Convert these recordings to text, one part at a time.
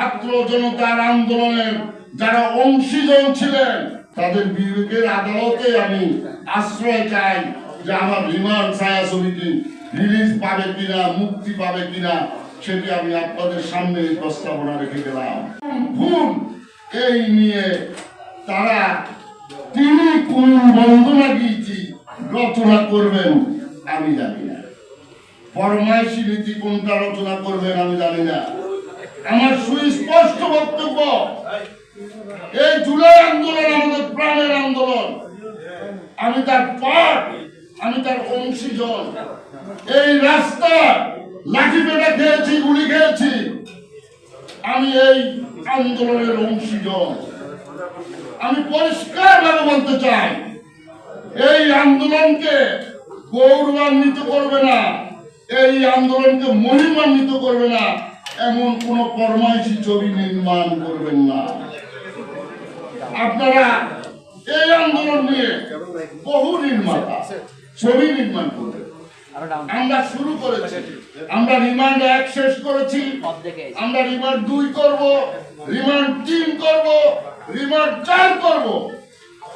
ছাত্র জনতার আন্দোলনের যারা অংশীজন ছিলেন তাদের বিবেকের আদালতে আমি আশ্রয় চাই যে আমার রিমান্ড ছায়াছবিটি রিলিজ পাবে কিনা, মুক্তি পাবে কিনা, সেটি আমি আপনাদের সামনে প্রস্তাবনা রেখে গেলাম। ভুল এই নিয়ে তারা তিনি কোন বন্দনা গীতি রচনা করবেন আমি জানি না, ফরমাইশি নীতি কোনটা রচনা করবেন আমি জানি না। আমার সুস্পষ্ট বক্তব্য, এই জুলাই আন্দোলন আমাদের প্রাণের আন্দোলন, আমি তার পার্ট, আমি তার অংশীজন। এই রাস্তা লাঠি পেটা খেয়েছি, গুলি খেয়েছি, আমি এই আন্দোলনের অংশীজন। আমি পরিষ্কার ভাবে বলতে চাই, এই আন্দোলনকে গৌরবান্বিত করবে না, এই আন্দোলনকে মহিমান্বিত করবে না এমন কোন ফরমাইশি ছবি নির্মাণ করবেন না। আপনারা এই আন্দোলন নিয়ে বহু নির্মাতা ছবি নির্মাণ করবেন। আমরা শুরু করেছি, আমরা রিমান্ড 1 শেষ করেছি, আমরা রিমান্ড 2 করব, রিমান্ড 3 করব, রিমান্ড 4 করব।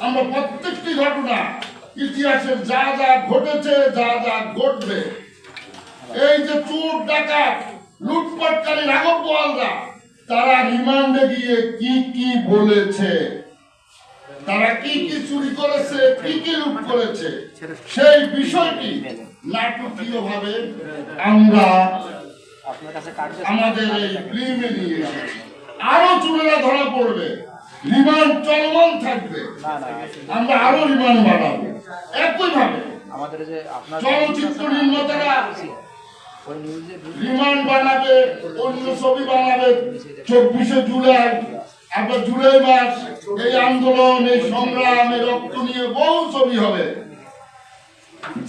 আমরা প্রত্যেকটি ঘটনা ইতিহাসের যা যা ঘটেছে, যা যা ঘটবে, এই যে চোর ডাকাত লুটপাটকারী রাঘব বোয়ালরা তারা রিমান্ডে গিয়ে কি কি বলেছে, তারা কি কি চুরি করেছে, কি কি লুট করেছে, সেই বিষয়টি নাটকীয় ভাবে আমরা আমাদের এই ফিল্মে নিয়ে এসেছি। আরো চুরেরা ধরা পড়বে, রিমান্ড চলমান থাকবে, আমরা আরো রিমান্ড বাড়াবো। একই ভাবে চলচ্চিত্র নির্মাতারা রিমান্ড বানাবে, অন্য ছবি বানাবে। 24শে জুলাই, আপনার জুলাই মাস, এই আন্দোলন, এই সংগ্রাম, এই রক্ত নিয়ে বহু ছবি হবে।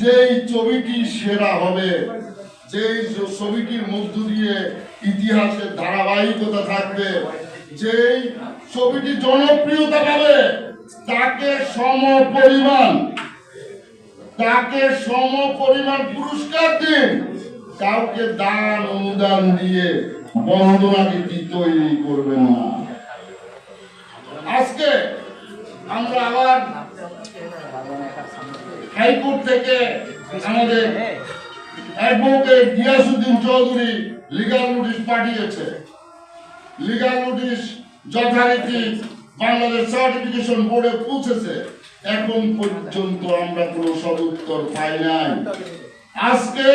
যেই ছবিটি সেরা হবে, যেই ছবিটির মধ্য দিয়ে ইতিহাসের ধারাবাহিকতা থাকবে, যেই ছবিটি জনপ্রিয়তা পাবে, তাকে সমপরিমাণ পুরস্কার দিন। কাউকে দান অনুদান দিয়ে বন্দনা গীতি তৈরি করবেন না। আজকে আমরা আবার হাইকোর্ট থেকে আমাদের advocate Giasuddin Chowdhury legal notice পাঠিয়েছে। লিগ্যাল নোটিশ যথারীতি বাংলাদেশ সার্টিফিকেশন বোর্ডে পৌঁছেছে, এখন পর্যন্ত আমরা কোনো সদুত্তর পাই নাই। আজকে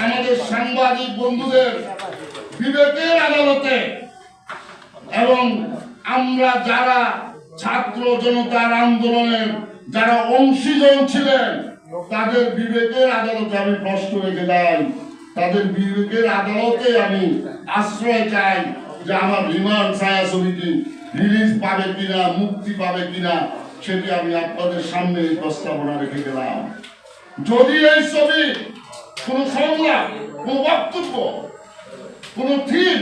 আমাদের সাংবাদিক বন্ধুদের বিবেকের আদালতে এবং আমরা যারা ছাত্র জনতার আন্দোলনের যারা অংশীজন ছিলেন তাদের বিবেকের আদালতে আমি প্রশ্ন রেখে যাই, তাদের বিবেকের আদালতে আমি আশ্রয় চাই যে আমার রিমান্ড ছায়াছবিটি রিলিজ পাবে কিনা, মুক্তি পাবে কিনা, সেটি আমি আপনাদের সামনে প্রস্তাবনা রেখে গেলাম। যদি এই ছবি কোন সংলাপ, কোন বক্তব্য, কোন থিম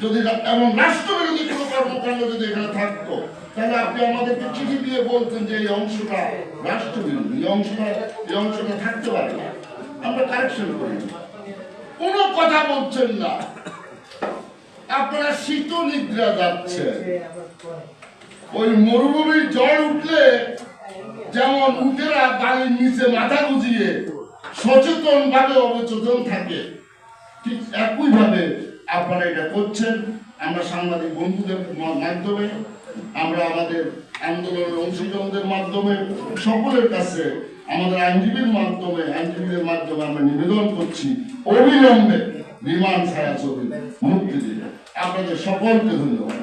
যদি এবং রাষ্ট্রবিরোধী কোন কর্মকাণ্ড যদি এখানে থাকতো, তাহলে আপনি আমাদেরকে চিঠি দিয়ে বলতেন যে এই অংশটা রাষ্ট্রবিরোধী, এই অংশটা থাকতে পারে না, আমরা কারেকশন করি। কোন কথা বলছেন না, আপনারা শীত নিদ্রা যাচ্ছে। ওই মরুভূমির ঝড় উঠলে যেমন উঠেরা বালির নিচে মাথা গুজিয়ে সচেতন ভাবে অবচেতন থাকে, ঠিক একই ভাবে আপনারা এটা করছেন। আমরা সাংবাদিক বন্ধুদের মাধ্যমে, আমরা আমাদের আন্দোলনের অংশীজনদের মাধ্যমে, সকলের কাছে, আমাদের আইনজীবীদের মাধ্যমে আমরা নিবেদন করছি অবিলম্বে রিমান্ড ছায়াছবি মুক্তি দিতে। আপনাদের সকলকে ধন্যবাদ।